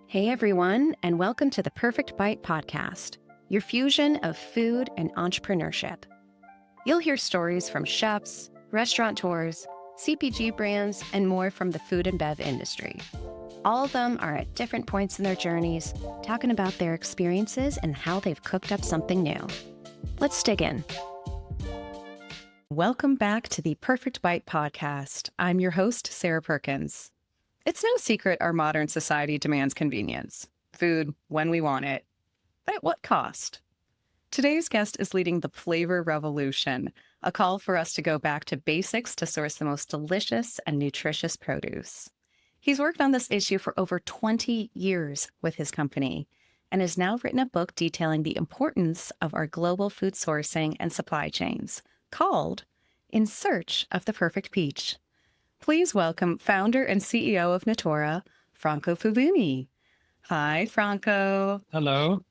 Hey everyone, and welcome to the Perfect Bite podcast, your fusion of food and entrepreneurship. You'll hear stories from chefs, restaurateurs, CPG brands, and more from the food and bev industry. All of them are at different points in their journeys, talking about their experiences and how they've cooked up something new. Let's dig in. Welcome back to the Perfect Bite podcast. I'm your host, Sarah Perkins. It's no secret our modern society demands convenience, food when we want it, but at what cost? Today's guest is leading the flavor revolution, a call for us to go back to basics to source the most delicious and nutritious produce. He's worked on this issue for over 20 years with his company and has now written a book detailing the importance of our global food sourcing and supply chains, called In Search of the Perfect Peach. Please welcome founder and CEO of Natoora, Franco Fubini. Hi, Franco. Hello.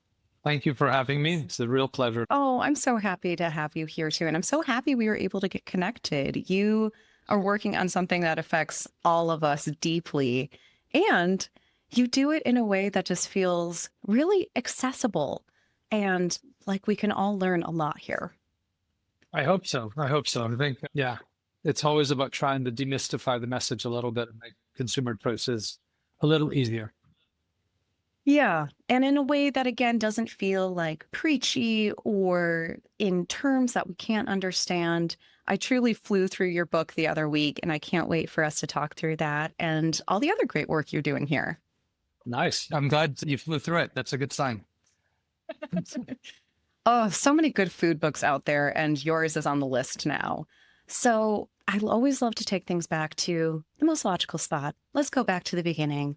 Thank you for having me. It's a real pleasure. Oh, I'm so happy to have you here too. And I'm so happy we were able to get connected. You are working on something that affects all of us deeply. And you do it in a way that just feels really accessible and like we can all learn a lot here. I hope so. I think, it's always about trying to demystify the message a little bit and make consumer choices a little easier. Yeah. And in a way that, again, doesn't feel like preachy or in terms that we can't understand. I truly flew through your book the other week, and I can't wait for us to talk through that and all the other great work you're doing here. Nice. I'm glad you flew through it. That's a good sign. Oh, so many good food books out there, and yours is on the list now. So I always love to take things back to the most logical spot. Let's go back to the beginning.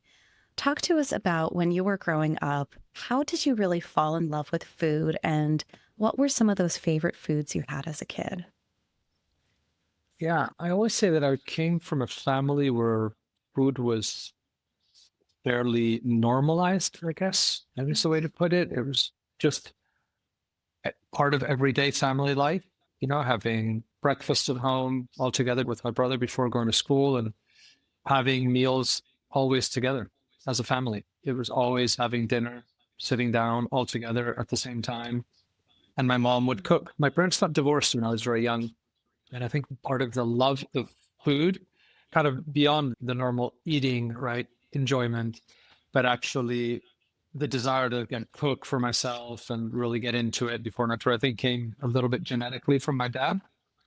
Talk to us about when you were growing up. How did you really fall in love with food, and what were some of those favorite foods you had as a kid? Yeah, I always say that I came from a family where food was fairly normalized, I guess. That is the way to put it. It was just part of everyday family life, having breakfast at home all together with my brother before going to school and having meals always together as a family. It was always having dinner, sitting down all together at the same time. And my mom would cook. My parents got divorced when I was very young. And I think part of the love of food, kind of beyond the normal eating, right, enjoyment, but actually the desire to again cook for myself and really get into it before Natoora, I think came a little bit genetically from my dad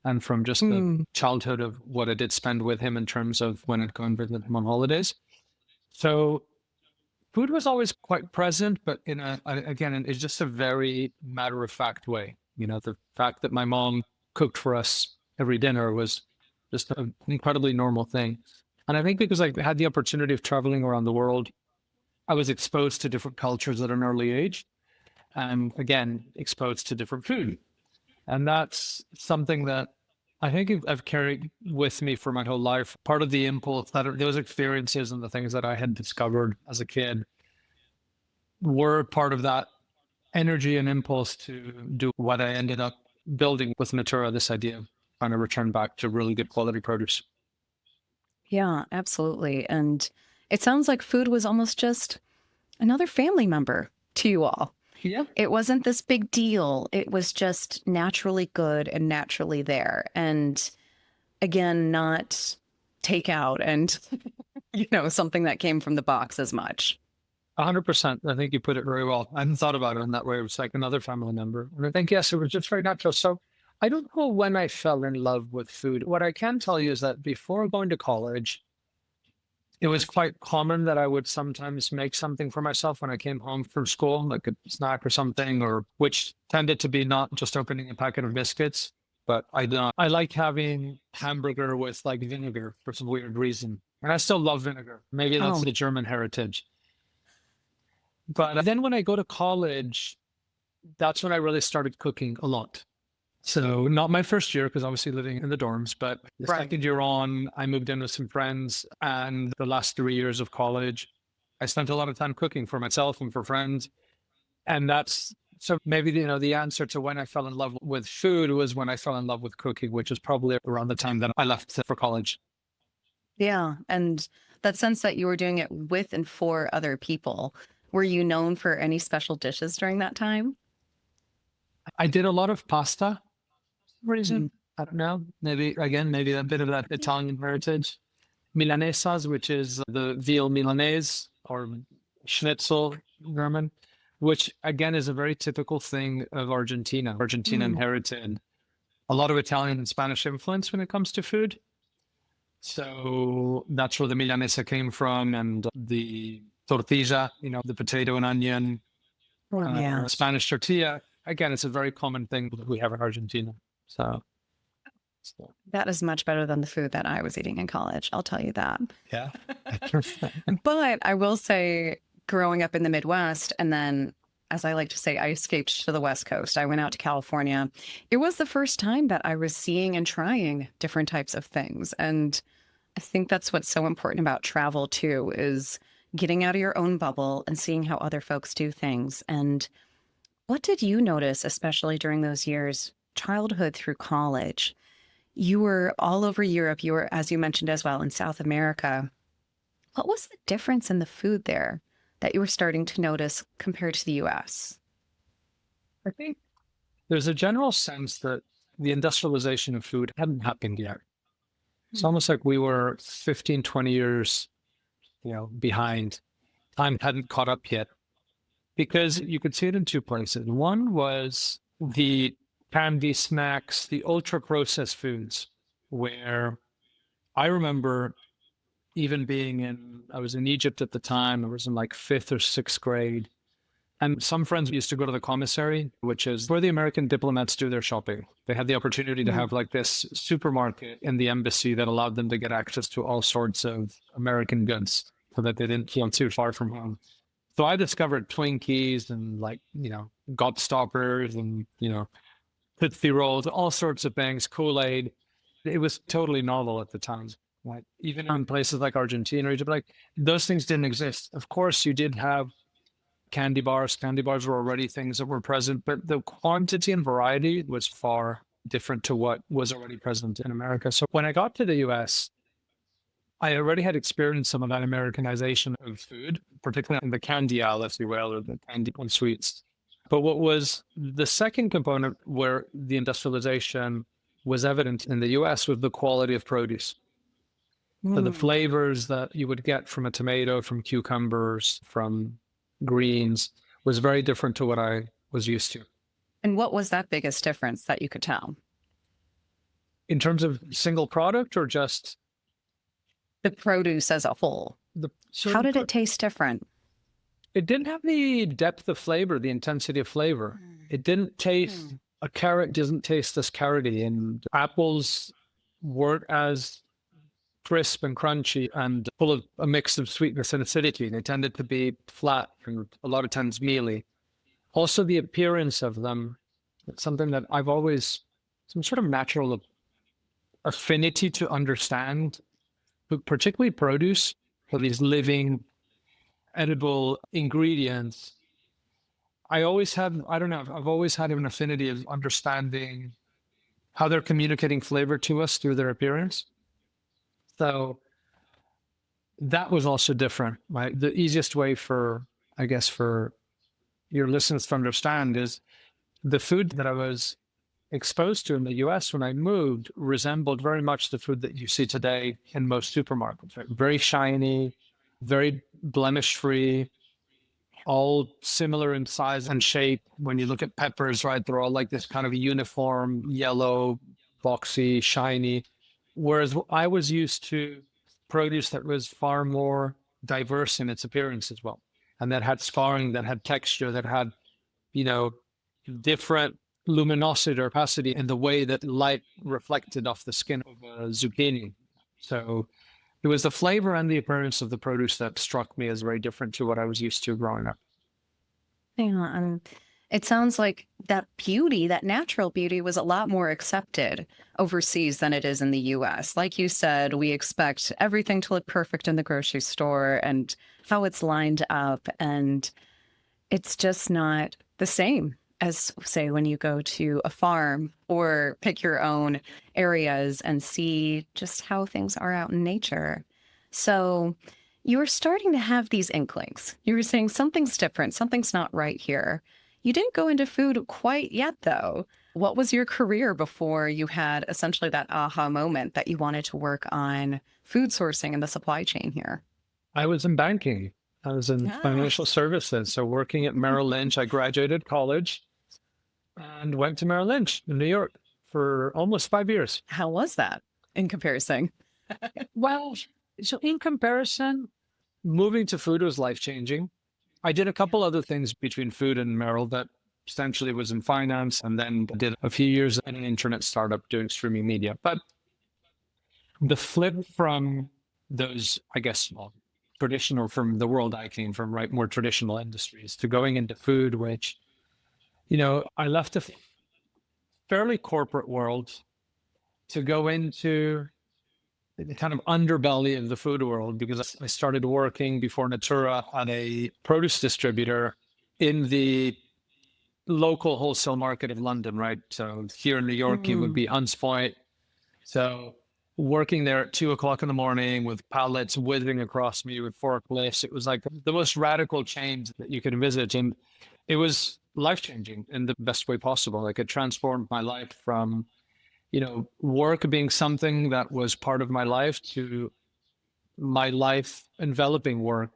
and from just the childhood of what I did spend with him in terms of when I'd go and visit him on holidays. So food was always quite present, but it's just a very matter of fact way. The fact that my mom cooked for us every dinner was just an incredibly normal thing. And I think because I had the opportunity of traveling around the world, I was exposed to different cultures at an early age, and again, exposed to different food. And that's something that I think I've carried with me for my whole life. Part of the impulse that those experiences and the things that I had discovered as a kid were part of that energy and impulse to do what I ended up building with Natoora, this idea of trying to return back to really good quality produce. Yeah, absolutely. And it sounds like food was almost just another family member to you all. Yeah. It wasn't this big deal. It was just naturally good and naturally there. And again, not takeout and, something that came from the box as much. 100%. I think you put it very well. I hadn't thought about it in that way. It was like another family member. And I think, yes, it was just very natural. So I don't know when I fell in love with food. What I can tell you is that before going to college, it was quite common that I would sometimes make something for myself when I came home from school, like a snack or something, or which tended to be not just opening a packet of biscuits, but I like having hamburger with like vinegar for some weird reason. And I still love vinegar. Maybe that's the German heritage. But then when I go to college, that's when I really started cooking a lot. So not my first year, because obviously living in the dorms, but the second year on, I moved in with some friends, and the last 3 years of college, I spent a lot of time cooking for myself and for friends. And so maybe, the answer to when I fell in love with food was when I fell in love with cooking, which is probably around the time that I left for college. Yeah. And that sense that you were doing it with and for other people. Were you known for any special dishes during that time? I did a lot of pasta for some Mm. reason. I don't know. Maybe a bit of that Italian heritage. Milanesas, which is the veal Milanese or schnitzel German, which again is a very typical thing of Argentina. Argentina Mm. inherited a lot of Italian and Spanish influence when it comes to food. So that's where the milanesa came from, and the tortilla, the potato and onion, Oh, yeah. Spanish tortilla. Again, it's a very common thing that we have in Argentina. So That is much better than the food that I was eating in college. I'll tell you that. yeah. But I will say, growing up in the Midwest, and then, as I like to say, I escaped to the West Coast. I went out to California. It was the first time that I was seeing and trying different types of things. And I think that's what's so important about travel, too, is getting out of your own bubble and seeing how other folks do things. And what did you notice, especially during those years, childhood through college? You were all over Europe. You were, as you mentioned as well, in South America. What was the difference in the food there that you were starting to notice compared to the US? I think there's a general sense that the industrialization of food hadn't happened yet. It's Mm. almost like we were 15, 20 years, behind. Time hadn't caught up yet because you could see it in two places. One was the candy snacks, the ultra processed foods, where I remember even I was in Egypt at the time. I was in like fifth or sixth grade. And some friends used to go to the commissary, which is where the American diplomats do their shopping. They had the opportunity to Mm. have like this supermarket in the embassy that allowed them to get access to all sorts of American goods so that they didn't feel too far from home. So I discovered Twinkies and Gobstoppers and, Tootsie Rolls, all sorts of things, Kool-Aid. It was totally novel at the time. Like even in places like Argentina, Egypt, like those things didn't exist. Of course, you did have candy bars. Candy bars were already things that were present, but the quantity and variety was far different to what was already present in America. So when I got to the US, I already had experienced some of that Americanization of food, particularly in the candy aisle, if you will, or the candy and sweets. But what was the second component where the industrialization was evident in the US was the quality of produce. So the Mm. flavors that you would get from a tomato, from cucumbers, from greens was very different to what I was used to. And what was that biggest difference that you could tell? In terms of single product or just The produce as a whole. the How certain did it taste different? it didn't have the depth of flavor, the intensity of flavor. It didn't taste Mm. a carrot doesn't taste as carroty, and apples weren't as crisp and crunchy and full of a mix of sweetness and acidity. They tended to be flat and a lot of times mealy. Also, the appearance of them, it's something that I've always, some sort of natural affinity to understand, but particularly produce, for these living, edible ingredients. I don't know, I've always had an affinity of understanding how they're communicating flavor to us through their appearance. So that was also different, right? The easiest way I guess, for your listeners to understand is the food that I was exposed to in the US when I moved resembled very much the food that you see today in most supermarkets. Right? Very shiny, very blemish free, all similar in size and shape. When you look at peppers, right, they're all like this kind of uniform, yellow, boxy, shiny. Whereas I was used to produce that was far more diverse in its appearance as well. And that had scarring, that had texture, that had, you know, different luminosity or opacity in the way that light reflected off the skin of a zucchini. So it was the flavor and the appearance of the produce that struck me as very different to what I was used to growing up. Yeah, and it sounds like that beauty, that natural beauty, was a lot more accepted overseas than it is in the US. Like you said, we expect everything to look perfect in the grocery store and how it's lined up. And it's just not the same as, say, when you go to a farm or pick your own areas and see just how things are out in nature. So you were starting to have these inklings. You were saying something's different, something's not right here. You didn't go into food quite yet, though. What was your career before you had essentially that aha moment that you wanted to work on food sourcing and the supply chain here? I was in banking. I was in Ah, financial services. So working at Merrill Lynch, I graduated college and went to Merrill Lynch in New York for almost 5 years. how was that in comparison? Well, so in comparison, moving to food was life changing. I did a couple other things between food and Merrill that essentially was in finance, and then did a few years in an internet startup doing streaming media. But the flip from those, I guess, well, traditional from the world I came from, right, more traditional industries to going into food, which, I left a fairly corporate world to go into the kind of underbelly of the food world because I started working before Natoora at a produce distributor in the local wholesale market of London, right? So here in New York, it would Mm. be Hunts Point. So working there at 2 o'clock in the morning with pallets whizzing across me with forklifts, it was like the most radical change that you could envisage. And it was life changing in the best way possible. Like it transformed my life from, work being something that was part of my life to my life enveloping work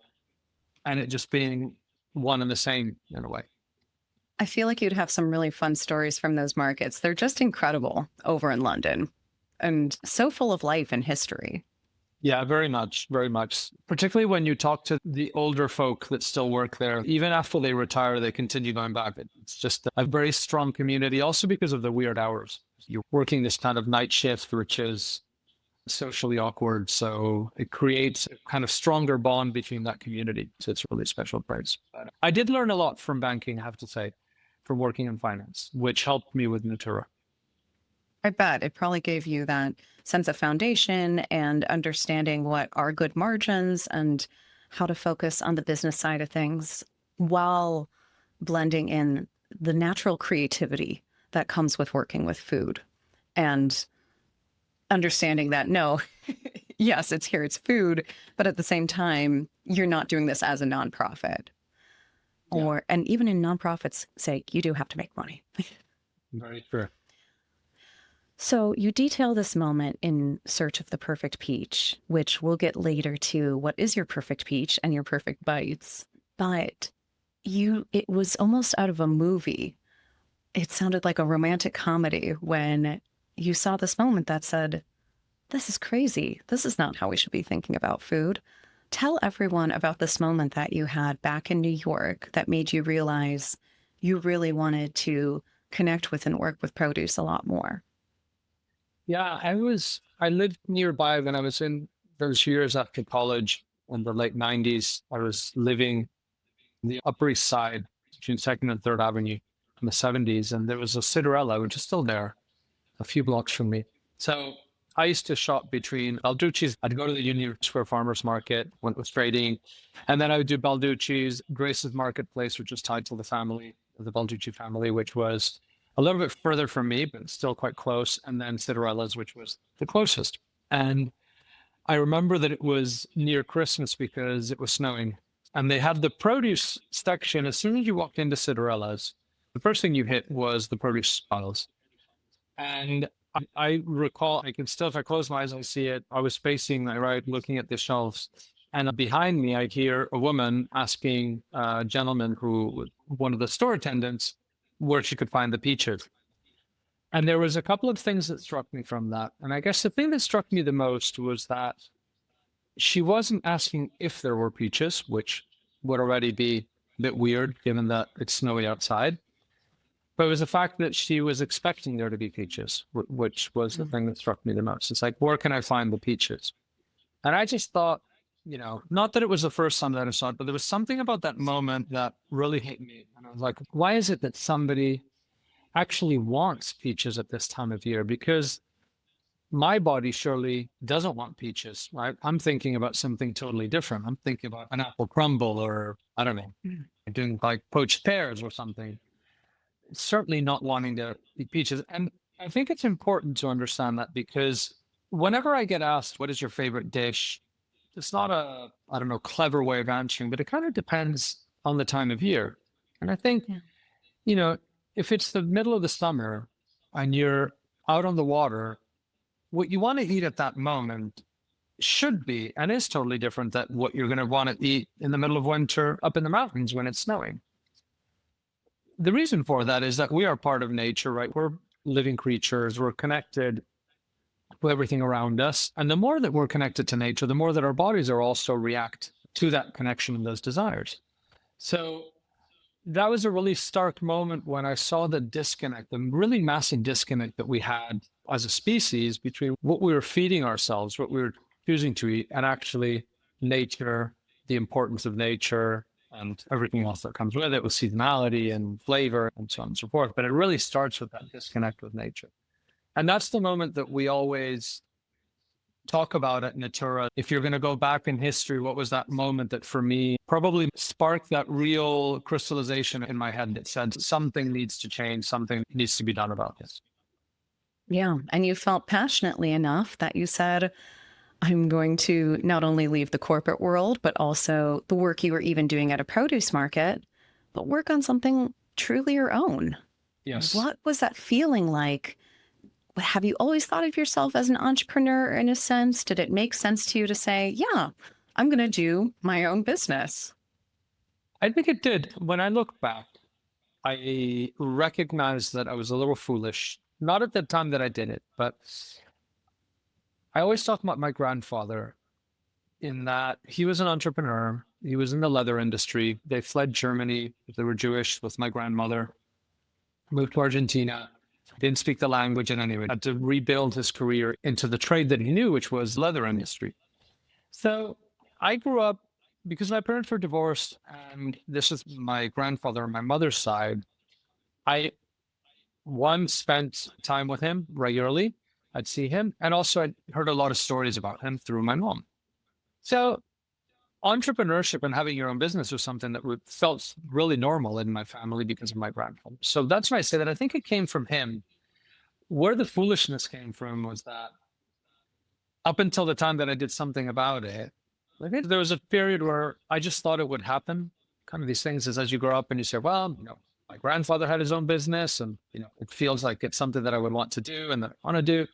and it just being one and the same in a way. I feel like you'd have some really fun stories from those markets. They're just incredible over in London and so full of life and history. Yeah, very much, very much. Particularly when you talk to the older folk that still work there, even after they retire, they continue going back. It's just a very strong community, also because of the weird hours. You're working this kind of night shift, which is socially awkward. So it creates a kind of stronger bond between that community. So it's a really special place. But I did learn a lot from banking, I have to say, from working in finance, which helped me with Natura. I bet it probably gave you that sense of foundation and understanding what are good margins and how to focus on the business side of things while blending in the natural creativity that comes with working with food and understanding that no, yes, it's here, it's food, but at the same time, you're not doing this as a nonprofit. Yeah, And even in nonprofits' sake, you do have to make money. very true. So you detail this moment in Search of the Perfect Peach, which we'll get later to what is your perfect peach and your perfect bites. But it was almost out of a movie. It sounded like a romantic comedy when you saw this moment that said, this is crazy. This is not how we should be thinking about food. Tell everyone about this moment that you had back in New York that made you realize you really wanted to connect with and work with produce a lot more. Yeah, I lived nearby when I was in those years after college in the late 90s. I was living in the Upper East Side between Second and Third Avenue in the 70s. And there was a Citarella, which is still there, a few blocks from me. So I used to shop between Balducci's. I'd go to the Union Square Farmers Market when it was trading. And then I would do Balducci's, Grace's Marketplace, which was tied to the family, the Balducci family, which was a little bit further from me, but still quite close. And then Citarella's, which was the closest. And I remember that it was near Christmas because it was snowing. And they had the produce section. As soon as you walked into Citarella's, the first thing you hit was the produce aisles. And I recall, I can still, if I close my eyes, I see it. I was facing that, right, looking at the shelves. And behind me, I hear a woman asking a gentleman who, one of the store attendants, where she could find the peaches. And there was a couple of things that struck me from that. And I guess the thing that struck me the most was that she wasn't asking if there were peaches, which would already be a bit weird given that it's snowy outside. But it was the fact that she was expecting there to be peaches, which was the thing that struck me the most. It's like, where can I find the peaches? And I just thought, not that it was the first time that I saw it, but there was something about that moment that really hit me. And I was like, why is it that somebody actually wants peaches at this time of year? Because my body surely doesn't want peaches, right? I'm thinking about something totally different. I'm thinking about an apple crumble or, I don't know, doing like poached pears or something. Certainly not wanting to eat peaches. And I think it's important to understand that because whenever I get asked, what is your favorite dish? it's not a, I don't know, clever way of answering, but it kind of depends on the time of year. And I think, Yeah. you know, if it's the middle of the summer and you're out on the water, what you want to eat at that moment should be and is totally different than what you're going to want to eat in the middle of winter up in the mountains when it's snowing. The reason for that is that we are part of nature, right? We're living creatures, we're connected to everything around us. And the more that we're connected to nature, the more that our bodies are also react to that connection and those desires. So that was a really stark moment when I saw the disconnect, the really massive disconnect that we had as a species between what we were feeding ourselves, what we were choosing to eat, and actually nature, the importance of nature, and everything else that comes with it, with seasonality and flavor and so on and so forth. But it really starts with that disconnect with nature. And that's the moment that we always talk about at Natoora. If you're going to go back in history, what was that moment that for me probably sparked that real crystallization in my head that said something needs to change, something needs to be done about this? Yeah. And you felt passionately enough that you said, I'm going to not only leave the corporate world, but also the work you were even doing at a produce market, but work on something truly your own. Yes. What was that feeling like? Have you always thought of yourself as an entrepreneur in a sense? Did it make sense to you to say, yeah, I'm going to do my own business? I think it did. When I look back, I recognize that I was a little foolish. Not at the time that I did it, but I always talk about my grandfather in that he was an entrepreneur. He was in the leather industry. They fled Germany. They were Jewish with my grandmother, moved to Argentina, didn't speak the language in any way, had to rebuild his career into the trade that he knew, which was leather industry. So I grew up because my parents were divorced, and this is my grandfather on my mother's side. I one spent time with him regularly. I'd see him, and also I'd heard a lot of stories about him through my mom. So entrepreneurship and having your own business was something that felt really normal in my family because of my grandfather. So that's why I say that I think it came from him. Where the foolishness came from was that up until the time that I did something about it, I think there was a period where I just thought it would happen. Kind of these things is as you grow up and you say, well, my grandfather had his own business and, it feels like it's something that I would want to do and that I want to do.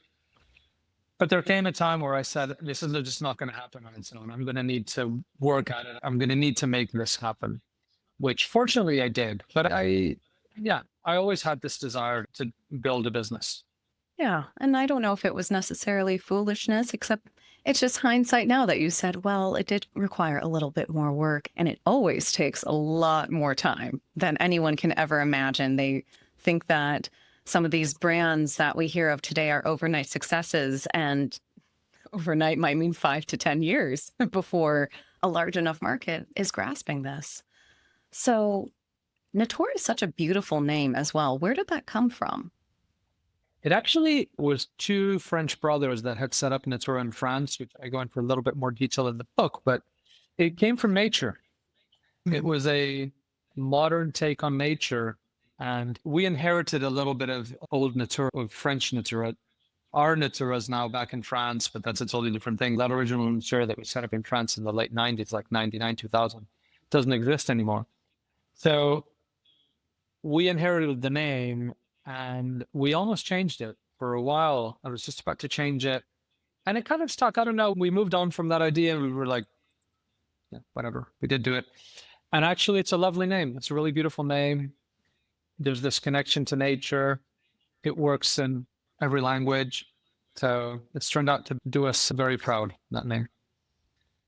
But there came a time where I said, this is just not going to happen on its own. I'm going to need to work at it. I'm going to need to make this happen, which fortunately I did. But I always had this desire to build a business. Yeah. And I don't know if it was necessarily foolishness, except it's just hindsight now that you said, well, it did require a little bit more work. And it always takes a lot more time than anyone can ever imagine. They think that some of these brands that we hear of today are overnight successes. And overnight might mean 5 to 10 years before a large enough market is grasping this. So Natoora is such a beautiful name as well. Where did that come from? It actually was two French brothers that had set up Natoora in France, which I go into a little bit more detail in the book, but it came from nature. It was a modern take on nature. And we inherited a little bit of old Natoora, of French Natoora. Our Natoora is now back in France, but that's a totally different thing. That original Natoora that we set up in France in the late 90s, like 99, 2000, doesn't exist anymore. So we inherited the name and we almost changed it for a while. I was just about to change it and it kind of stuck. I don't know. We moved on from that idea and we were like, yeah, whatever. We did do it. And actually, it's a lovely name. It's a really beautiful name. There's this connection to nature. It works in every language. So it's turned out to do us very proud, that name.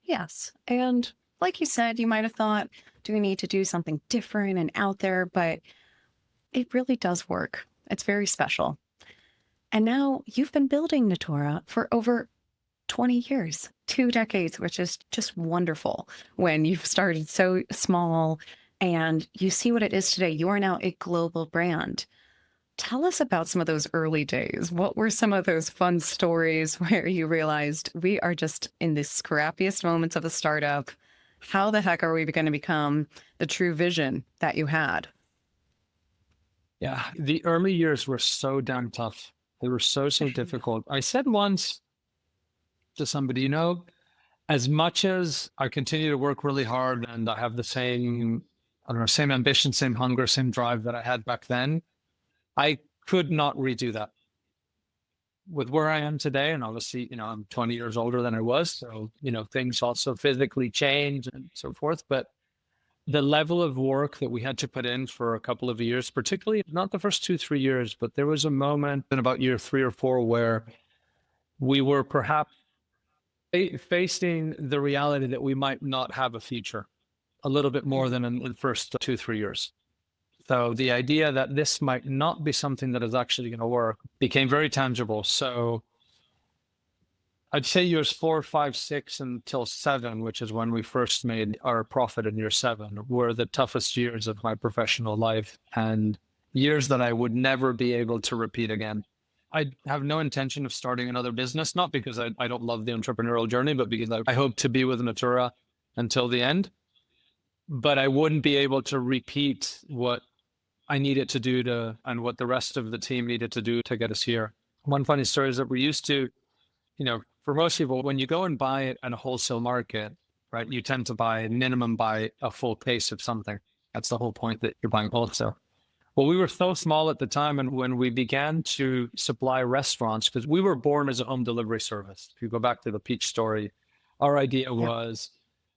Yes. And like you said, you might have thought, do we need to do something different and out there? But it really does work. It's very special. And now you've been building Natoora for over 20 years, 2 decades, which is just wonderful when you've started so small and you see what it is today. You are now a global brand. Tell us about some of those early days. What were some of those fun stories where you realized we are just in the scrappiest moments of a startup? How the heck are we going to become the true vision that you had? Yeah. The early years were so damn tough. They were so difficult. I said once to somebody, as much as I continue to work really hard and I have the same, I don't know, same ambition, same hunger, same drive that I had back then, I could not redo that. With where I am today, and obviously, I'm 20 years older than I was. So, things also physically change and so forth. But the level of work that we had to put in for a couple of years, particularly not the first 2, 3 years, but there was a moment in about year 3 or 4 where we were perhaps facing the reality that we might not have a future a little bit more than in the first 2, 3 years. So the idea that this might not be something that is actually going to work became very tangible. So I'd say years 4, 5, 6 until 7, which is when we first made our profit in year 7, were the toughest years of my professional life and years that I would never be able to repeat again. I have no intention of starting another business, not because I don't love the entrepreneurial journey, but because I hope to be with Natoora until the end. But I wouldn't be able to repeat what I needed to do and what the rest of the team needed to do to get us here. One funny story is that we used to, for most people, when you go and buy it at a wholesale market, right, you tend to minimum buy a full case of something. That's the whole point, that you're buying wholesale. Well, we were so small at the time, and when we began to supply restaurants, because we were born as a home delivery service. If you go back to the peach story, our idea was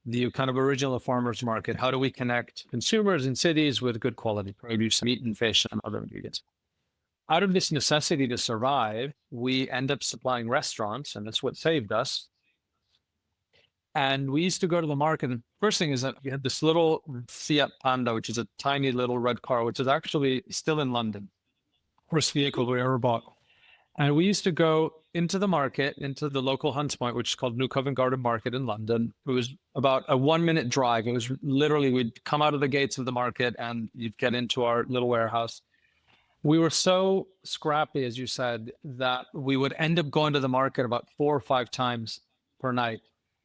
the kind of original farmers market. How do we connect consumers in cities with good quality produce, meat and fish and other ingredients? Out of this necessity to survive, we end up supplying restaurants, and that's what saved us. And we used to go to the market. And first thing is that we had this little Fiat Panda, which is a tiny little red car, which is actually still in London. First vehicle we ever bought. And we used to go into the market, into the local Hunts Point, which is called New Covent Garden Market in London. It was about a 1-minute drive. It was literally, we'd come out of the gates of the market and you'd get into our little warehouse. We were so scrappy, as you said, that we would end up going to the market about 4 or 5 times per night,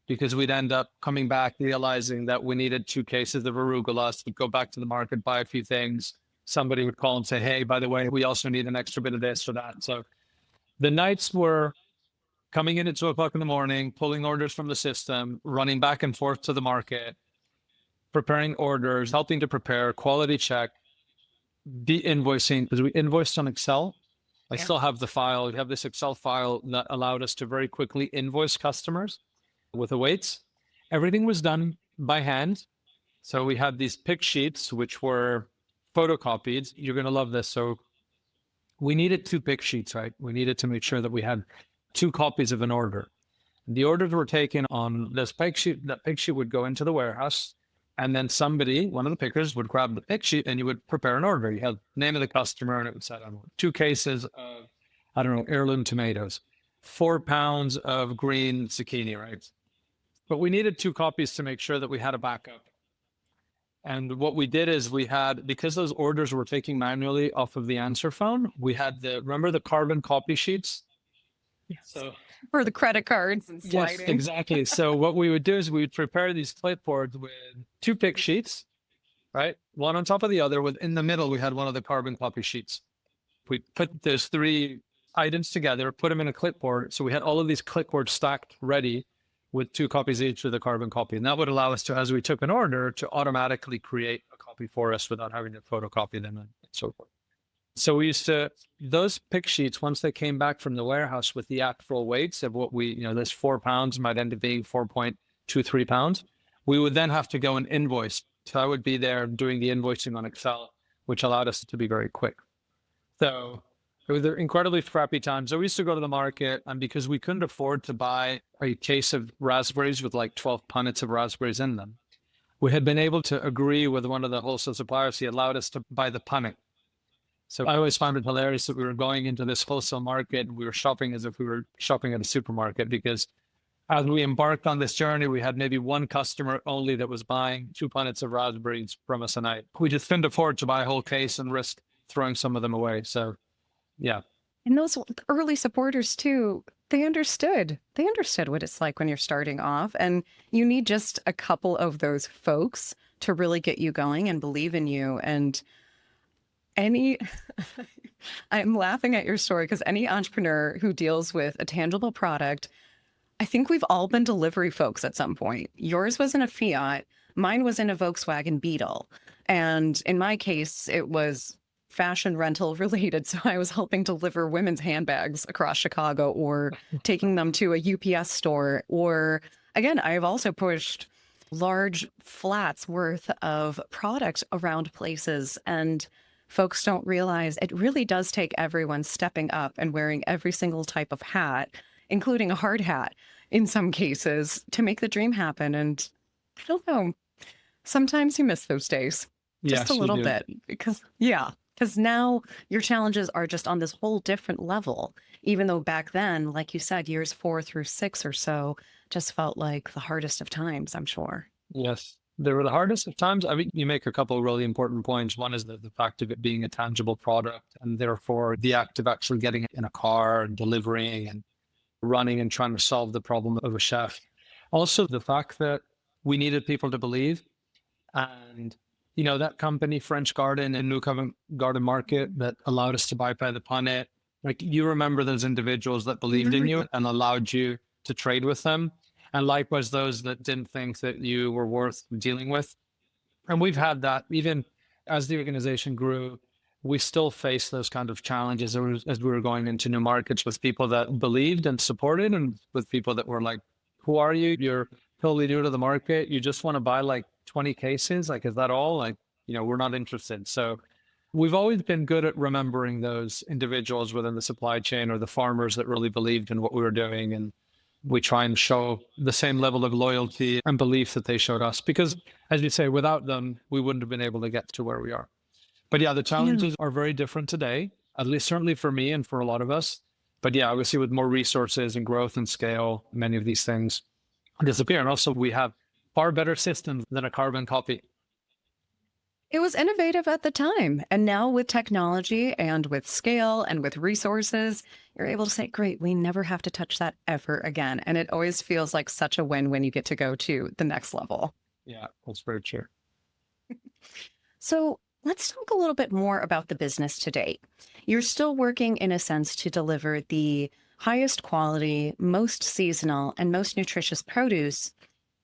because we'd end up coming back, realizing that we needed 2 cases of arugula. We'd go back to the market, buy a few things. Somebody would call and say, hey, by the way, we also need an extra bit of this or that. So the nights were coming in at 2 o'clock in the morning, pulling orders from the system, running back and forth to the market, preparing orders, helping to prepare, quality check, de-invoicing, because we invoiced on Excel. I still have the file. We have this Excel file that allowed us to very quickly invoice customers with the weights. Everything was done by hand. So we had these pick sheets, which were photocopied. You're going to love this. So we needed 2 pick sheets, right? We needed to make sure that we had 2 copies of an order. The orders were taken on this pick sheet. That pick sheet would go into the warehouse, and then somebody, one of the pickers, would grab the pick sheet and you would prepare an order. You had the name of the customer, and it would say, 2 cases of, heirloom tomatoes, 4 pounds of green zucchini, right? But we needed 2 copies to make sure that we had a backup. And what we did is because those orders were taken manually off of the answer phone, we had remember the carbon copy sheets? Yes. So for the credit cards and sliding. Yes, exactly. So what we would do is we would prepare these clipboards with 2 pick sheets, right? One on top of the other. In the middle, we had one of the carbon copy sheets. We put those 3 items together, put them in a clipboard. So we had all of these clipboards stacked ready with 2 copies each with a carbon copy. And that would allow us to, as we took an order, to automatically create a copy for us without having to photocopy them and so forth. So we used to, those pick sheets, once they came back from the warehouse with the actual weights of what this 4 pounds might end up being 4.23 pounds, we would then have to go and invoice. So I would be there doing the invoicing on Excel, which allowed us to be very quick. So it was an incredibly scrappy time. So we used to go to the market, and because we couldn't afford to buy a case of raspberries with like 12 punnets of raspberries in them, we had been able to agree with one of the wholesale suppliers. He allowed us to buy the punnet. So I always found it hilarious that we were going into this wholesale market and we were shopping as if we were shopping at a supermarket, because as we embarked on this journey, we had maybe 1 customer only that was buying 2 punnets of raspberries from us a night. We just couldn't afford to buy a whole case and risk throwing some of them away. So yeah. And those early supporters too, they understood what it's like when you're starting off, and you need just a couple of those folks to really get you going and believe in you. And I'm laughing at your story because any entrepreneur who deals with a tangible product, I think we've all been delivery folks at some point. Yours was in a Fiat, mine was in a Volkswagen Beetle. And in my case, it was fashion rental related. So I was helping deliver women's handbags across Chicago or taking them to a UPS store. Or again, I've also pushed large flats worth of product around places. And folks don't realize it really does take everyone stepping up and wearing every single type of hat, including a hard hat in some cases, to make the dream happen. And I don't know, sometimes you miss those days just a Yes, you little do. bit because now your challenges are just on this whole different level. Even though back then, like you said, years 4 through 6 or so just felt like the hardest of times, I'm sure. Yes. They were the hardest of times. I mean, you make a couple of really important points. One is the fact of it being a tangible product, and therefore the act of actually getting it in a car and delivering and running and trying to solve the problem of a chef. Also, the fact that we needed people to believe. And, that company, French Garden in New Covent Garden Market, that allowed us to buy by the punnet. Like, you remember those individuals that believed in you and allowed you to trade with them. And likewise, those that didn't think that you were worth dealing with. And we've had that even as the organization grew. We still face those kind of challenges as we were going into new markets with people that believed and supported, and with people that were like, who are you? You're totally new to the market. You just want to buy like 20 cases. Like, is that all? Like, we're not interested. So we've always been good at remembering those individuals within the supply chain or the farmers that really believed in what we were doing. And we try and show the same level of loyalty and belief that they showed us. Because, as you say, without them, we wouldn't have been able to get to where we are. But yeah, the Yeah. challenges are very different today, at least certainly for me and for a lot of us. But yeah, obviously with more resources and growth and scale, many of these things disappear. And also we have far better systems than a carbon copy. It was innovative at the time. And now with technology and with scale and with resources, you're able to say, great, we never have to touch that ever again. And it always feels like such a win when you get to go to the next level. Yeah, that's very true. So let's talk a little bit more about the business to date. You're still working, in a sense, to deliver the highest quality, most seasonal, and most nutritious produce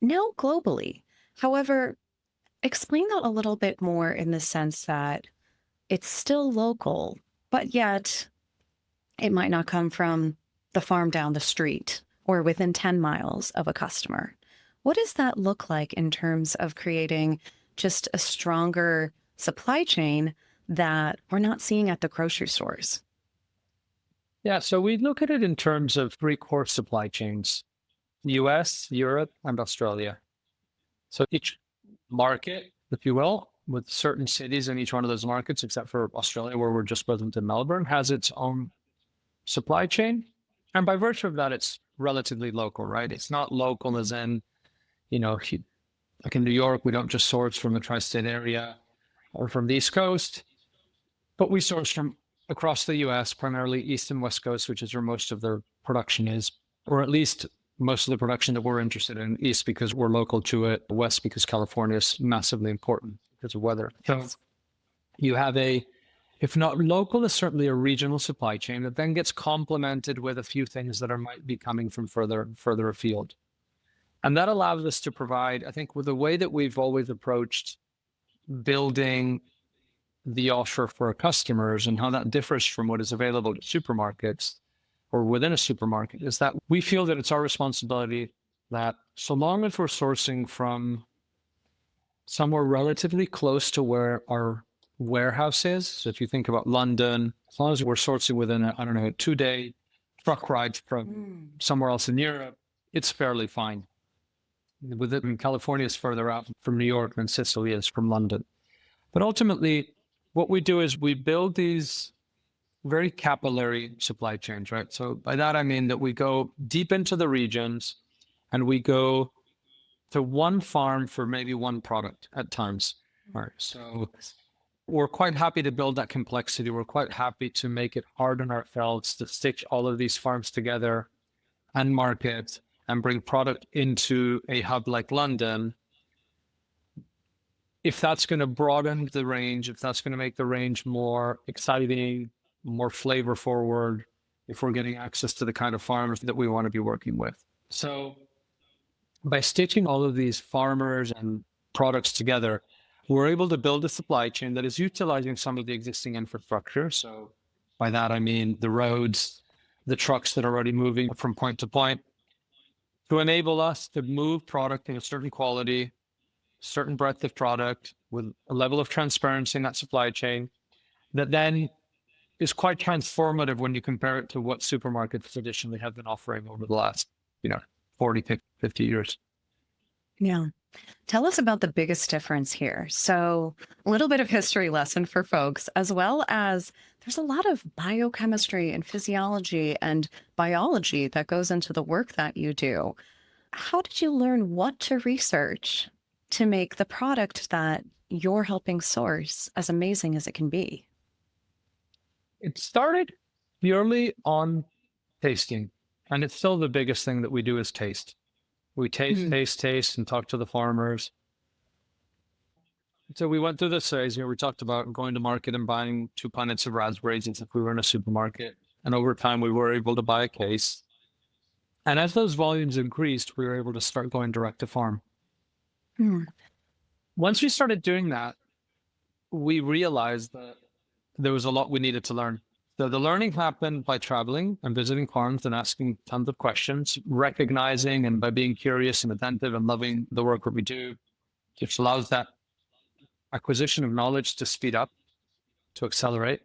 now globally. However, explain that a little bit more in the sense that it's still local, but yet it might not come from the farm down the street or within 10 miles of a customer. What does that look like in terms of creating just a stronger supply chain that we're not seeing at the grocery stores? Yeah, so we look at it in terms of three core supply chains: US, Europe, and Australia. So each market, if you will, with certain cities in each one of those markets, except for Australia, where we're just present in Melbourne, has its own supply chain. And by virtue of that, it's relatively local, right? It's not local as in, like in New York, we don't just source from the tri-state area or from the East Coast, but we source from across the US, primarily East and West Coast, which is where most of their production is, or at least most of the production that we're interested in. East because we're local to it, West because California is massively important because of weather. So you have if not local, is certainly a regional supply chain that then gets complemented with a few things that might be coming from further afield. And that allows us to provide, I think, with the way that we've always approached building the offer for our customers and how that differs from what is available to supermarkets or within a supermarket, is that we feel that it's our responsibility that so long as we're sourcing from somewhere relatively close to where our warehouse is, so if you think about London, as long as we're sourcing within a 2-day truck ride from somewhere else in Europe, it's fairly fine. With it, California is further out from New York than Sicily is from London. But ultimately, what we do is we build these very capillary supply chains, right? So by that, I mean that we go deep into the regions and we go to one farm for maybe one product at times. All right. So we're quite happy to build that complexity. We're quite happy to make it hard on ourselves to stitch all of these farms together and market and bring product into a hub like London. If that's going to broaden the range, if that's going to make the range more exciting, more flavor forward, if we're getting access to the kind of farmers that we want to be working with. So by stitching all of these farmers and products together, we're able to build a supply chain that is utilizing some of the existing infrastructure. So by that, I mean the roads, the trucks that are already moving from point to point to enable us to move product in a certain quality, certain breadth of product with a level of transparency in that supply chain that then is quite transformative when you compare it to what supermarkets traditionally have been offering over the last, 40, 50 years. Yeah. Tell us about the biggest difference here. So, a little bit of history lesson for folks, as well as there's a lot of biochemistry and physiology and biology that goes into the work that you do. How did you learn what to research to make the product that you're helping source as amazing as it can be? It started purely on tasting, and it's still the biggest thing that we do is taste. We taste, Mm. taste, taste, and talk to the farmers. So we went through this phase. We talked about going to market and buying 2 punnets of raspberries as if we were in a supermarket. And over time, we were able to buy a case. And as those volumes increased, we were able to start going direct to farm. Mm. Once we started doing that, we realized that there was a lot we needed to learn. So the learning happened by traveling and visiting farms and asking tons of questions, recognizing and by being curious and attentive and loving the work that we do, which allows that acquisition of knowledge to speed up, to accelerate.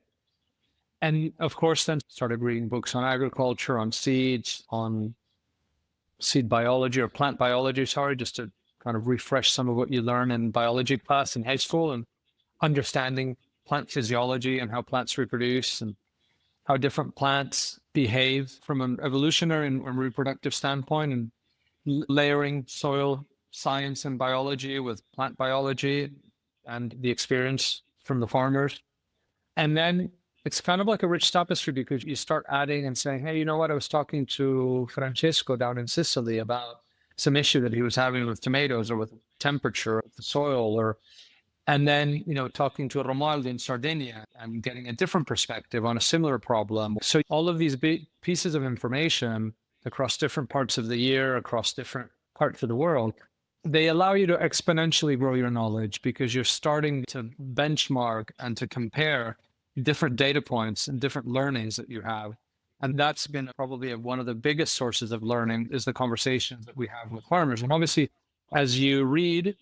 And of course, then started reading books on agriculture, on seeds, on seed biology or plant biology, sorry, just to kind of refresh some of what you learn in biology class in high school and understanding plant physiology and how plants reproduce and how different plants behave from an evolutionary and reproductive standpoint, and layering soil science and biology with plant biology and the experience from the farmers. And then it's kind of like a rich tapestry because you start adding and saying, hey, you know what? I was talking to Francesco down in Sicily about some issue that he was having with tomatoes or with temperature of the soil, or and then, talking to Romualdo in Sardinia and getting a different perspective on a similar problem. So all of these pieces of information across different parts of the year, across different parts of the world, they allow you to exponentially grow your knowledge because you're starting to benchmark and to compare different data points and different learnings that you have. And that's been probably one of the biggest sources of learning is the conversations that we have with farmers. And obviously, as you read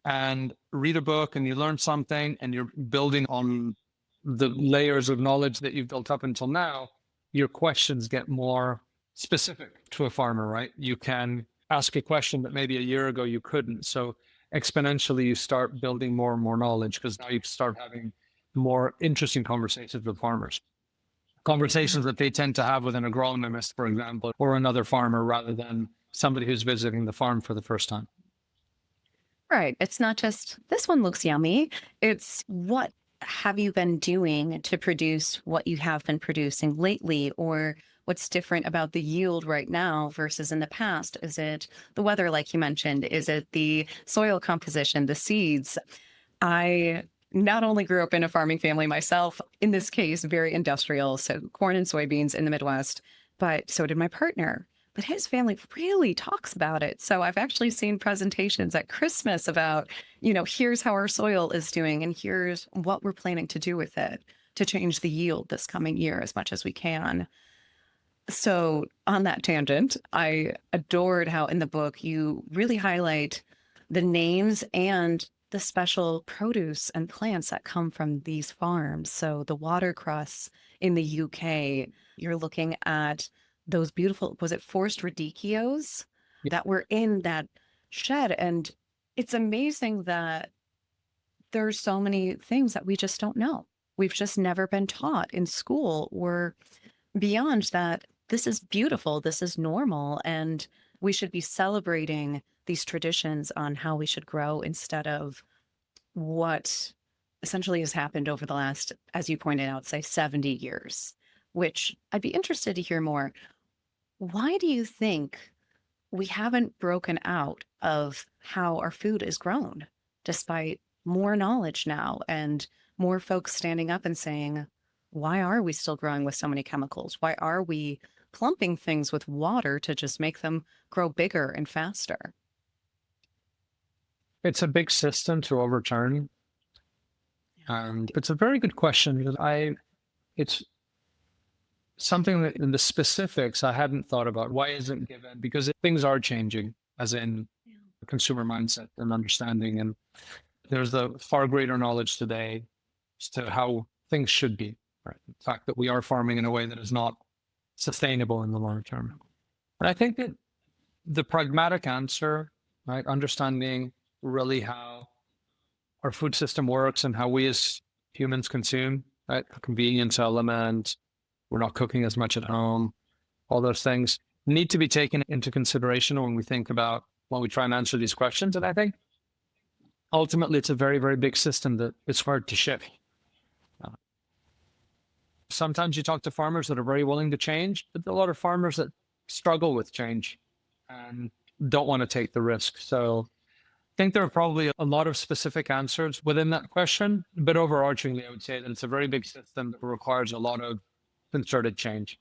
a book and you learn something and you're building on the layers of knowledge that you've built up until now, your questions get more specific to a farmer, right? You can ask a question that maybe a year ago you couldn't. So exponentially, you start building more and more knowledge because now you start having more interesting conversations with farmers, conversations that they tend to have with an agronomist, for example, or another farmer rather than somebody who's visiting the farm for the first time. Right. It's not just this one looks yummy. It's what have you been doing to produce what you have been producing lately, or what's different about the yield right now versus in the past? Is it the weather, like you mentioned? Is it the soil composition, the seeds? I not only grew up in a farming family myself, in this case, very industrial, so corn and soybeans in the Midwest, but so did my partner. But his family really talks about it. So I've actually seen presentations at Christmas about, here's how our soil is doing and here's what we're planning to do with it to change the yield this coming year as much as we can. So, on that tangent, I adored how in the book you really highlight the names and the special produce and plants that come from these farms. So, the watercress in the UK, you're looking at those beautiful, was it forced radicchios that were in that shed? And it's amazing that there's so many things that we just don't know. We've just never been taught in school or beyond that. This is beautiful. This is normal. And we should be celebrating these traditions on how we should grow instead of what essentially has happened over the last, as you pointed out, say 70 years, which I'd be interested to hear more. Why do you think we haven't broken out of how our food is grown, despite more knowledge now and more folks standing up and saying, why are we still growing with so many chemicals? Why are we clumping things with water to just make them grow bigger and faster? It's a big system to overturn. And it's a very good question because it's something that in the specifics I hadn't thought about. Why isn't given? Because things are changing, as in consumer mindset and understanding. And there's a far greater knowledge today as to how things should be. Right? The fact that we are farming in a way that is not sustainable in the long term. And I think that the pragmatic answer, right, understanding really how our food system works and how we as humans consume, right, the convenience element, we're not cooking as much at home, all those things need to be taken into consideration when we think about when we try and answer these questions. And I think ultimately it's a very, very big system that it's hard to shift. Sometimes you talk to farmers that are very willing to change, but there are a lot of farmers that struggle with change and don't want to take the risk. So I think there are probably a lot of specific answers within that question, but overarchingly, I would say that it's a very big system that requires a lot of concerted change.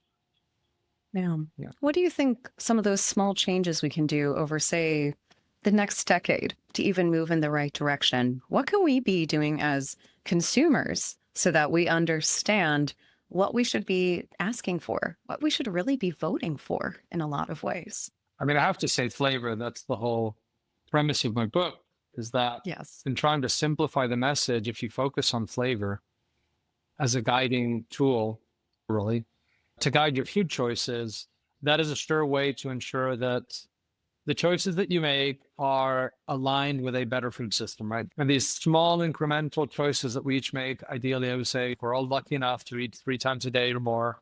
Yeah. Yeah. What do you think some of those small changes we can do over, say, the next decade to even move in the right direction? What can we be doing as consumers so that we understand what we should be asking for, what we should really be voting for in a lot of ways? I mean, I have to say flavor, that's the whole premise of my book, is that Yes. in trying to simplify the message, if you focus on flavor as a guiding tool, really, to guide your food choices, that is a sure way to ensure that the choices that you make are aligned with a better food system, right? And these small incremental choices that we each make, ideally, I would say, if we're all lucky enough to eat 3 times a day or more,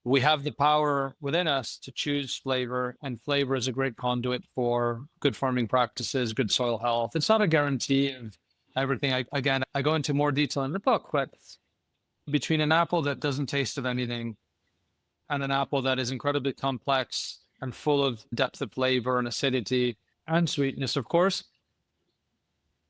we have the power within us to choose flavor, and flavor is a great conduit for good farming practices, good soil health. It's not a guarantee of everything. I go into more detail in the book, but between an apple that doesn't taste of anything and an apple that is incredibly complex and full of depth of flavor and acidity and sweetness, of course,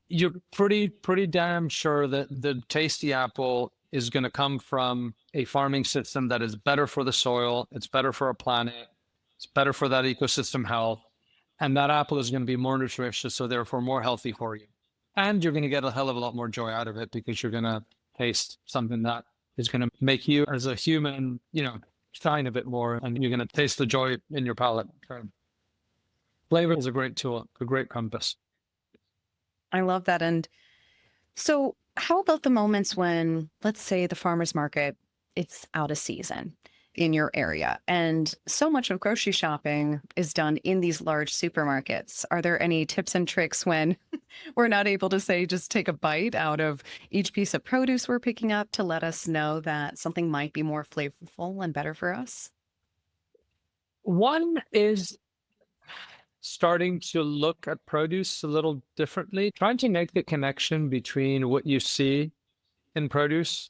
you're pretty damn sure that the tasty apple is going to come from a farming system that is better for the soil, it's better for our planet, it's better for that ecosystem health, and that apple is going to be more nutritious, so therefore more healthy for you. And you're going to get a hell of a lot more joy out of it because you're going to taste something that is going to make you as a human, shine a bit more, and you're going to taste the joy in your palate. So flavor is a great tool, a great compass. I love that. And so, how about the moments when, let's say, the farmer's market, it's out of season in your area, and so much of grocery shopping is done in these large supermarkets? Are there any tips and tricks when we're not able to, say, just take a bite out of each piece of produce we're picking up to let us know that something might be more flavorful and better for us? One is starting to look at produce a little differently, trying to make the connection between what you see in produce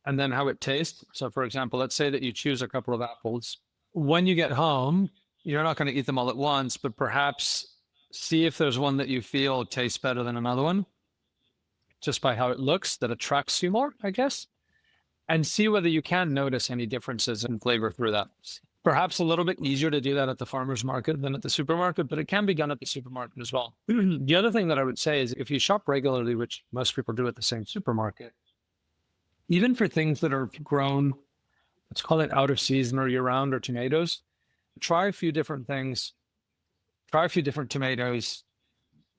and then how it tastes. So, for example, let's say that you choose a couple of apples. When you get home, you're not going to eat them all at once, but perhaps see if there's one that you feel tastes better than another one, just by how it looks, that attracts you more, I guess, and see whether you can notice any differences in flavor through that. Perhaps a little bit easier to do that at the farmer's market than at the supermarket, but it can be done at the supermarket as well. The other thing that I would say is if you shop regularly, which most people do at the same supermarket, even for things that are grown, let's call it out of season or year round, or tomatoes, try a few different things, try a few different tomatoes.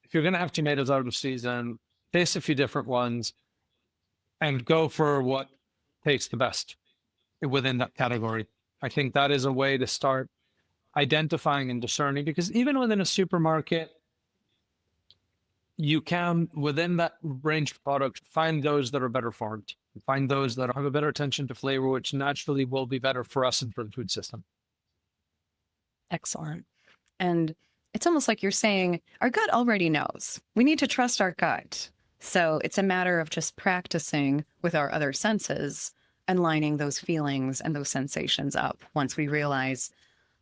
If you're going to have tomatoes out of season, taste a few different ones and go for what tastes the best within that category. I think that is a way to start identifying and discerning, because even within a supermarket, you can, within that range of products, find those that are better farmed, find those that have a better attention to flavor, which naturally will be better for us and for the food system. Excellent. And it's almost like you're saying our gut already knows. We need to trust our gut. So it's a matter of just practicing with our other senses and lining those feelings and those sensations up once we realize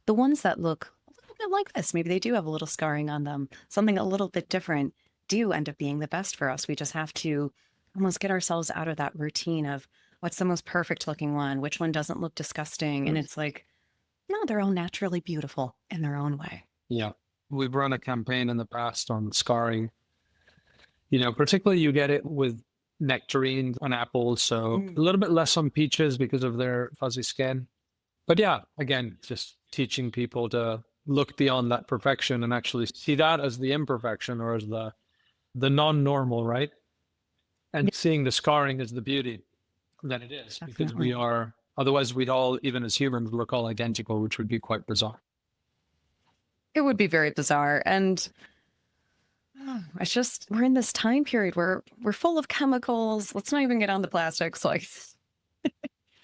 the ones that look a little bit like this, maybe they do have a little scarring on them, something a little bit different, do end up being the best for us. We just have to almost get ourselves out of that routine of what's the most perfect looking one, which one doesn't look disgusting. And it's like, No, they're all naturally beautiful in their own way. Yeah. We've run a campaign in the past on scarring. Particularly you get it with nectarines on apples, so a little bit less on peaches because of their fuzzy skin. But yeah, again, just teaching people to look beyond that perfection and actually see that as the imperfection or as the non-normal, right? Yeah, And seeing the scarring as the beauty that it is, because definitely. otherwise we'd all, even as humans, look all identical, which would be quite bizarre. It would be very bizarre. And it's just, we're in this time period where we're full of chemicals. Let's not even get on the plastics. Like,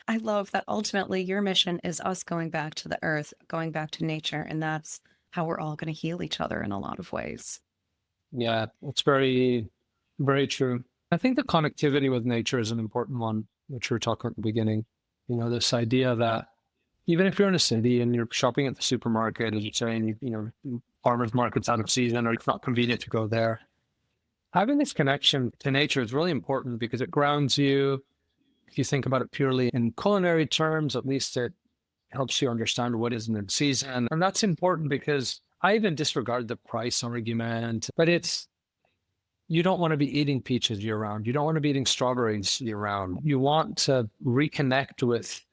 I love that ultimately your mission is us going back to the earth, going back to nature. And that's how we're all going to heal each other in a lot of ways. Yeah, it's very, very true. I think the connectivity with nature is an important one, which we were talking at the beginning. This idea that even if you're in a city and you're shopping at the supermarket, as you're saying, farmers market's out of season or it's not convenient to go there. Having this connection to nature is really important because it grounds you. If you think about it purely in culinary terms, at least it helps you understand what isn't in season. And that's important because I even disregard the price argument, but you don't want to be eating peaches year round. You don't want to be eating strawberries year round. You want to reconnect with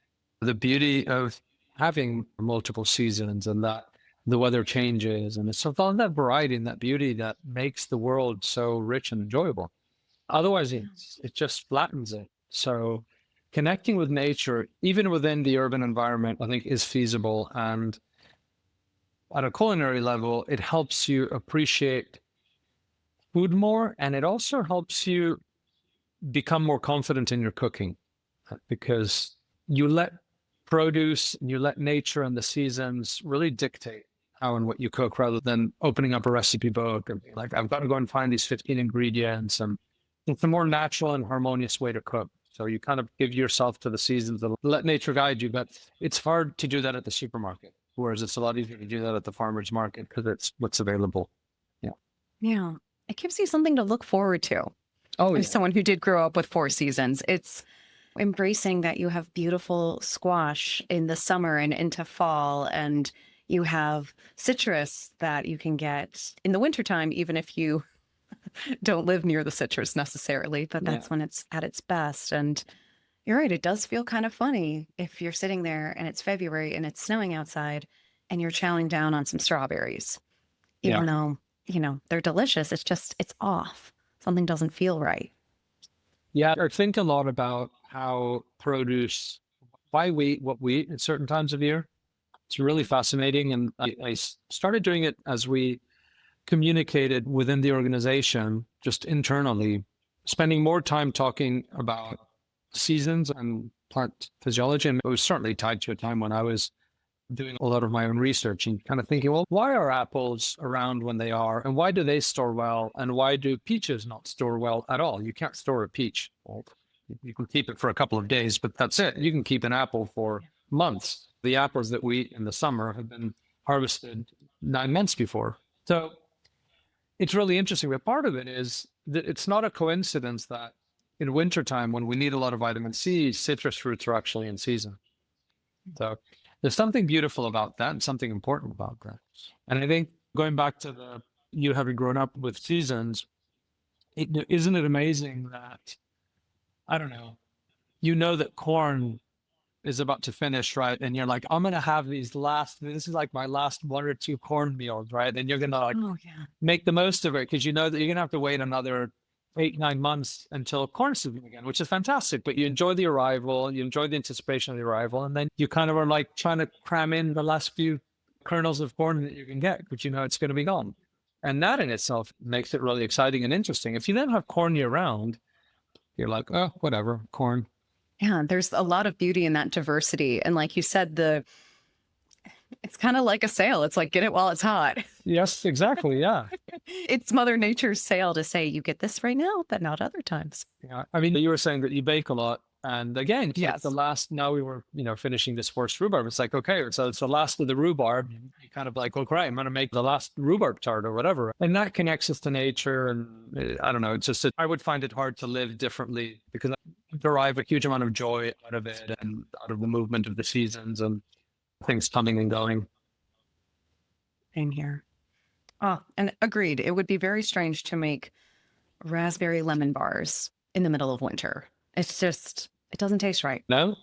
the beauty of having multiple seasons and that the weather changes. And it's all that variety and that beauty that makes the world so rich and enjoyable. Otherwise, it just flattens it. So connecting with nature, even within the urban environment, I think is feasible. And at a culinary level, it helps you appreciate food more. And it also helps you become more confident in your cooking because you let produce and you let nature and the seasons really dictate how and what you cook rather than opening up a recipe book and being like, I've got to go and find these 15 ingredients. And it's a more natural and harmonious way to cook. So you kind of give yourself to the seasons and let nature guide you. But it's hard to do that at the supermarket, whereas it's a lot easier to do that at the farmer's market because it's what's available. Yeah. Yeah. It gives you something to look forward to. Oh, yeah. As someone who did grow up with four seasons, it's embracing that you have beautiful squash in the summer and into fall, and you have citrus that you can get in the wintertime, even if you don't live near the citrus necessarily, but that's when it's at its best. And you're right, it does feel kind of funny if you're sitting there and it's February and it's snowing outside and you're chowing down on some strawberries, even though, they're delicious. It's off. Something doesn't feel right. Yeah, I think a lot about how produce, why we eat what we eat at certain times of year. It's really fascinating. And I started doing it as we communicated within the organization, just internally, spending more time talking about seasons and plant physiology. And it was certainly tied to a time when I was doing a lot of my own research and kind of thinking, well, why are apples around when they are? And why do they store well? And why do peaches not store well at all? You can't store a peach. Well, you can keep it for a couple of days, but that's it. You can keep an apple for months. The apples that we eat in the summer have been harvested 9 months before. So it's really interesting. But part of it is that it's not a coincidence that in wintertime, when we need a lot of vitamin C, citrus fruits are actually in season. So there's something beautiful about that and something important about that. And I think going back to you having grown up with seasons, isn't it amazing that, I don't know, that corn is about to finish, right? And you're like, I'm going to have this is like my last one or two corn meals, right? And you're going to make the most of it because you know that you're going to have to wait another 8, 9 months until corn season again, which is fantastic. But you enjoy the arrival, you enjoy the anticipation of the arrival, and then you kind of are like trying to cram in the last few kernels of corn that you can get, but it's going to be gone. And that in itself makes it really exciting and interesting. If you then have corn year round, you're like, oh, whatever, corn. Yeah, there's a lot of beauty in that diversity. And like you said, it's kind of like a sale. It's like, get it while it's hot. Yes, exactly. Yeah. It's Mother Nature's sale to say, you get this right now, but not other times. Yeah. I mean, you were saying that you bake a lot. And again, yes. Now we were, finishing this first rhubarb. It's like, okay, so it's the last of the rhubarb. You kind of like, okay, I'm going to make the last rhubarb tart or whatever. And that connects us to nature. And I don't know, it's just, I would find it hard to live differently because I derive a huge amount of joy out of it and out of the movement of the seasons. And things coming and going. In here. Oh, and agreed. It would be very strange to make raspberry lemon bars in the middle of winter. It's just, it doesn't taste right. No?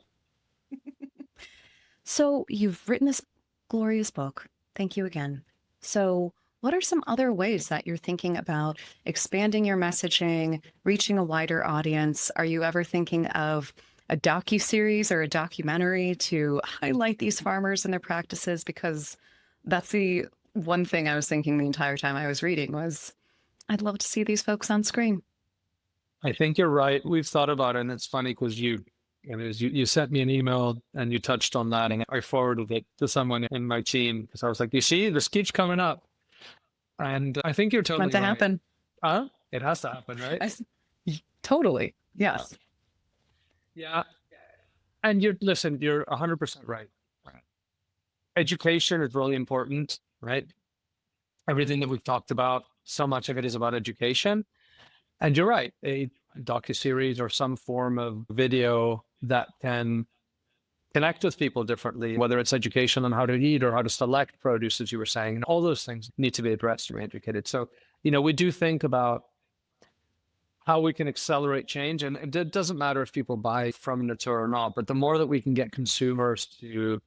So you've written this glorious book. Thank you again. So what are some other ways that you're thinking about expanding your messaging, reaching a wider audience? Are you ever thinking of a docuseries or a documentary to highlight these farmers and their practices? Because that's the one thing I was thinking the entire time I was reading was I'd love to see these folks on screen. I think you're right. We've thought about it, and it's funny because you sent me an email and you touched on that, and I forwarded it to someone in my team because I was like, you see, this keeps coming up. And I think you're It's totally meant to right. happen. Huh? It has to happen, right? Totally. Yes. Yeah. And you're 100% right. Education is really important, right? Everything that we've talked about, so much of it is about education. And you're right, a docuseries or some form of video that can connect with people differently, whether it's education on how to eat or how to select produce, as you were saying, and all those things need to be addressed and educated. So, we do think about how we can accelerate change. And it doesn't matter if people buy from Natoora or not, but the more that we can get consumers to,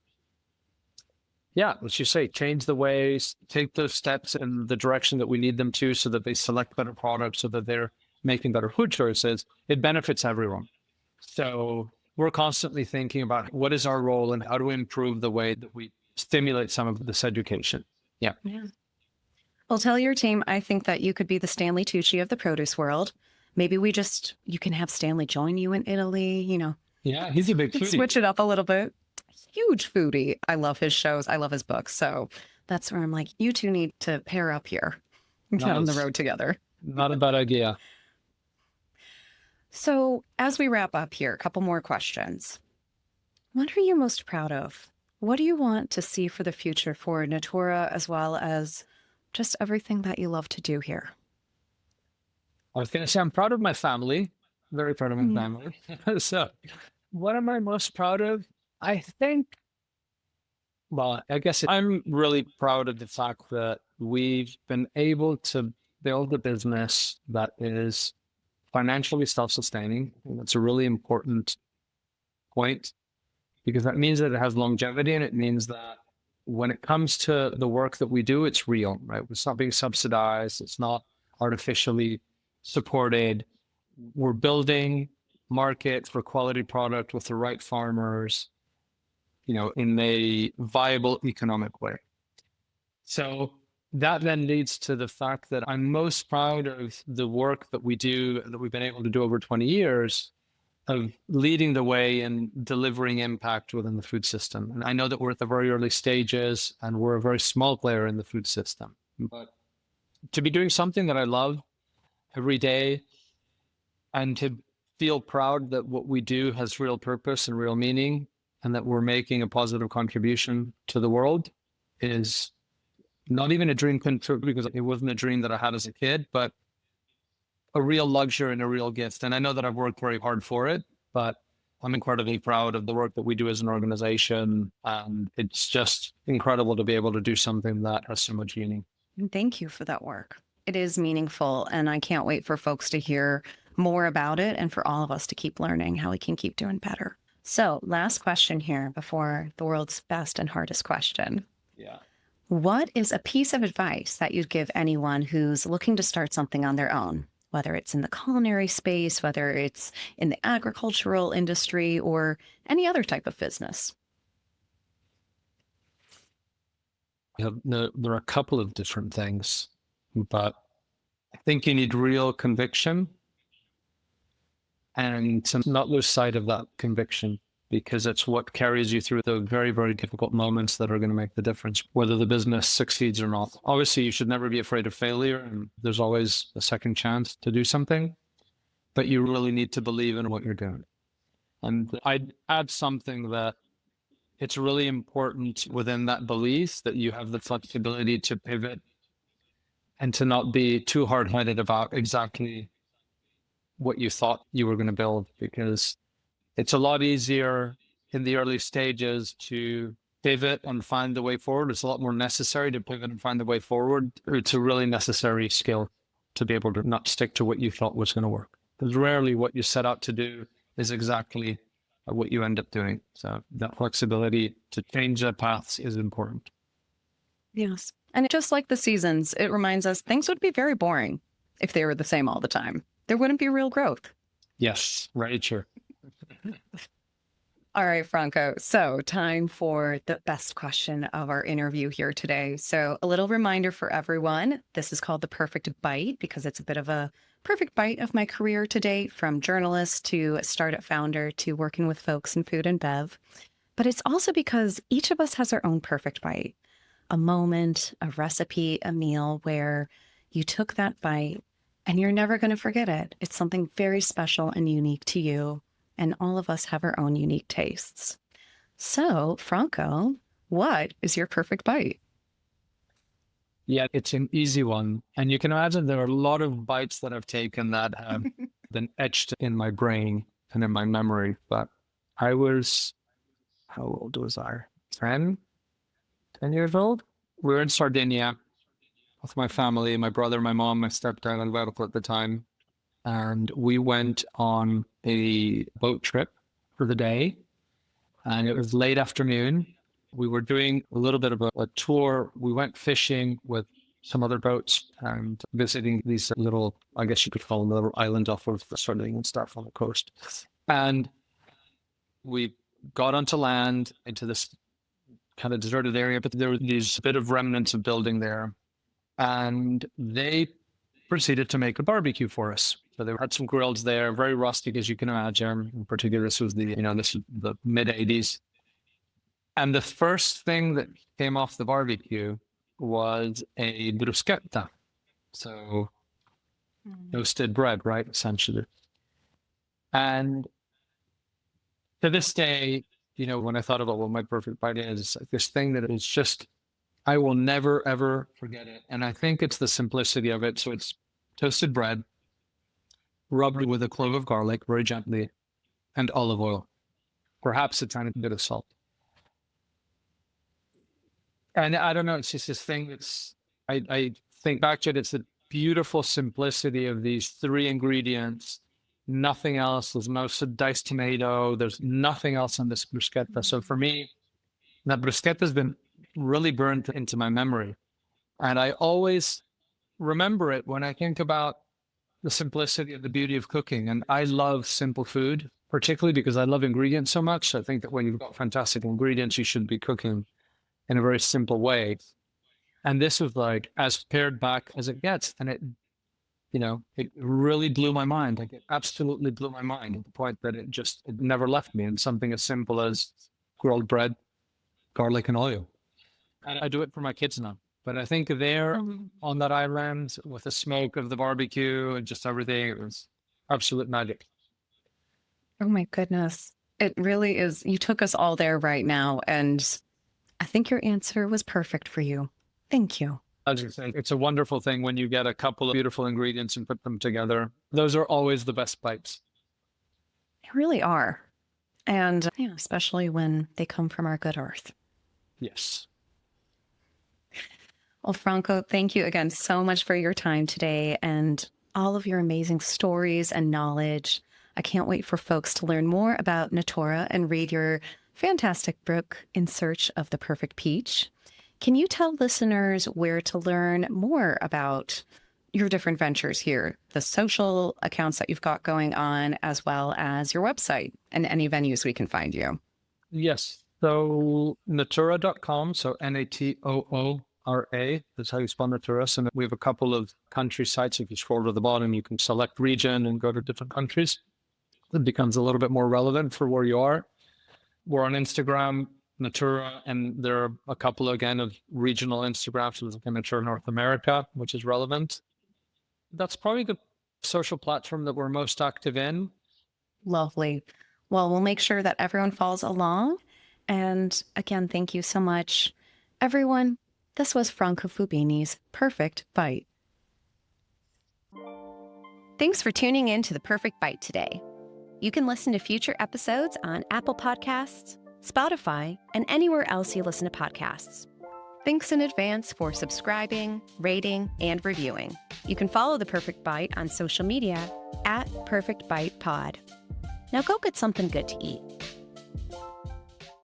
let's just say, change the ways, take those steps in the direction that we need them to so that they select better products, so that they're making better food choices, it benefits everyone. So we're constantly thinking about what is our role and how do we improve the way that we stimulate some of this education. Yeah. Well, tell your team, I think that you could be the Stanley Tucci of the produce world. Maybe you can have Stanley join you in Italy, Yeah, he's a big foodie. Switch it up a little bit. Huge foodie. I love his shows. I love his books. So that's where I'm like, you two need to pair up here and get on the road together. Not a bad idea. So as we wrap up here, a couple more questions. What are you most proud of? What do you want to see for the future for Natoora, as well as just everything that you love to do here? I was going to say, I'm proud of my family, very proud of my family. So what am I most proud of? I guess I'm really proud of the fact that we've been able to build a business that is financially self-sustaining. And that's a really important point because that means that it has longevity, and it means that when it comes to the work that we do, it's real, right? It's not being subsidized. It's not artificially supported. We're building markets for quality product with the right farmers, in a viable economic way. So that then leads to the fact that I'm most proud of the work that we do, that we've been able to do over 20 years of leading the way in delivering impact within the food system. And I know that we're at the very early stages and we're a very small player in the food system, but to be doing something that I love every day and to feel proud that what we do has real purpose and real meaning and that we're making a positive contribution to the world is not even a dream come true, because it wasn't a dream that I had as a kid, but a real luxury and a real gift. And I know that I've worked very hard for it, but I'm incredibly proud of the work that we do as an organization. And it's just incredible to be able to do something that has so much meaning. Thank you for that work. It is meaningful, and I can't wait for folks to hear more about it and for all of us to keep learning how we can keep doing better. So last question here before the world's best and hardest question. Yeah. What is a piece of advice that you'd give anyone who's looking to start something on their own, whether it's in the culinary space, whether it's in the agricultural industry, or any other type of business? There are a couple of different things, but I think you need real conviction and to not lose sight of that conviction, because it's what carries you through the very, very difficult moments that are going to make the difference, whether the business succeeds or not. Obviously, you should never be afraid of failure, and there's always a second chance to do something, but you really need to believe in what you're doing. And I'd add something that it's really important within that belief that you have the flexibility to pivot and to not be too hard-headed about exactly what you thought you were going to build, because it's a lot easier in the early stages to pivot and find the way forward. It's a lot more necessary to pivot and find the way forward. It's a really necessary skill to be able to not stick to what you thought was going to work. Because rarely what you set out to do is exactly what you end up doing. So that flexibility to change the paths is important. Yes. And just like the seasons, it reminds us things would be very boring if they were the same all the time. There wouldn't be real growth. Yes, right, sure. All right, Franco. So, time for the best question of our interview here today. So, a little reminder for everyone, this is called the perfect bite because it's a bit of a perfect bite of my career to date, from journalist to startup founder to working with folks in food and bev. But it's also because each of us has our own perfect bite, a moment, a recipe, a meal where you took that bite and you're never going to forget it. It's something very special and unique to you. And all of us have our own unique tastes. So, Franco, what is your perfect bite? Yeah, it's an easy one. And you can imagine there are a lot of bites that I've taken that have been etched in my brain and in my memory. But how old was I? 10 years old? We were in Sardinia with my family, my brother, my mom, my stepdad, and Vertical at the time. And we went on a boat trip for the day. And it was late afternoon. We were doing a little bit of a tour. We went fishing with some other boats and visiting these little, I guess you could call them, little island off of the Sardinia and stuff on the coast. And we got onto land into this kind of deserted area, but there were these bit of remnants of building there. And they proceeded to make a barbecue for us. So they had some grills there, very rustic, as you can imagine. In particular, this was the mid 80s. And the first thing that came off the barbecue was a bruschetta. So toasted bread, right? Essentially. And to this day, when I thought about what my perfect bite is, this thing that is just, I will never, ever forget it. And I think it's the simplicity of it. So it's toasted bread, rubbed with a clove of garlic very gently, and olive oil, perhaps a tiny bit of salt. And I don't know, it's just this thing that's, I think back to it, it's the beautiful simplicity of these three ingredients, nothing else. There's no diced tomato, there's nothing else on this bruschetta. So for me, that bruschetta has been really burned into my memory. And I always remember it when I think about the simplicity of the beauty of cooking. And I love simple food, particularly because I love ingredients so much. I think that when you've got fantastic ingredients, you should be cooking in a very simple way. And this was like as pared back as it gets. And it really blew my mind. Like it absolutely blew my mind at the point that it never left me. And something as simple as grilled bread, garlic and oil. And I do it for my kids now. But I think there on that island with the smoke of the barbecue and just everything, it was absolute magic. Oh my goodness. It really is. You took us all there right now. And I think your answer was perfect for you. Thank you. As you say, it's a wonderful thing when you get a couple of beautiful ingredients and put them together. Those are always the best bites. They really are. And especially when they come from our good earth. Yes. Well, Franco, thank you again so much for your time today and all of your amazing stories and knowledge. I can't wait for folks to learn more about Natoora and read your fantastic book, In Search of the Perfect Peach. Can you tell listeners where to learn more about your different ventures here, the social accounts that you've got going on, as well as your website and any venues we can find you? Yes. So Natoora.com, so Natoora, that's how you spell Natoora. So we have a couple of country sites. If you scroll to the bottom, you can select region and go to different countries. It becomes a little bit more relevant for where you are. We're on Instagram, Natoora, and there are a couple again of regional Instagrams, so there's like Natoora North America, which is relevant. That's probably the social platform that we're most active in. Lovely. Well, we'll make sure that everyone follows along. And again, thank you so much. Everyone, this was Franco Fubini's Perfect Bite. Thanks for tuning in to The Perfect Bite today. You can listen to future episodes on Apple Podcasts, Spotify, and anywhere else you listen to podcasts. Thanks in advance for subscribing, rating, and reviewing. You can follow The Perfect Bite on social media @PerfectBitePod. Now go get something good to eat.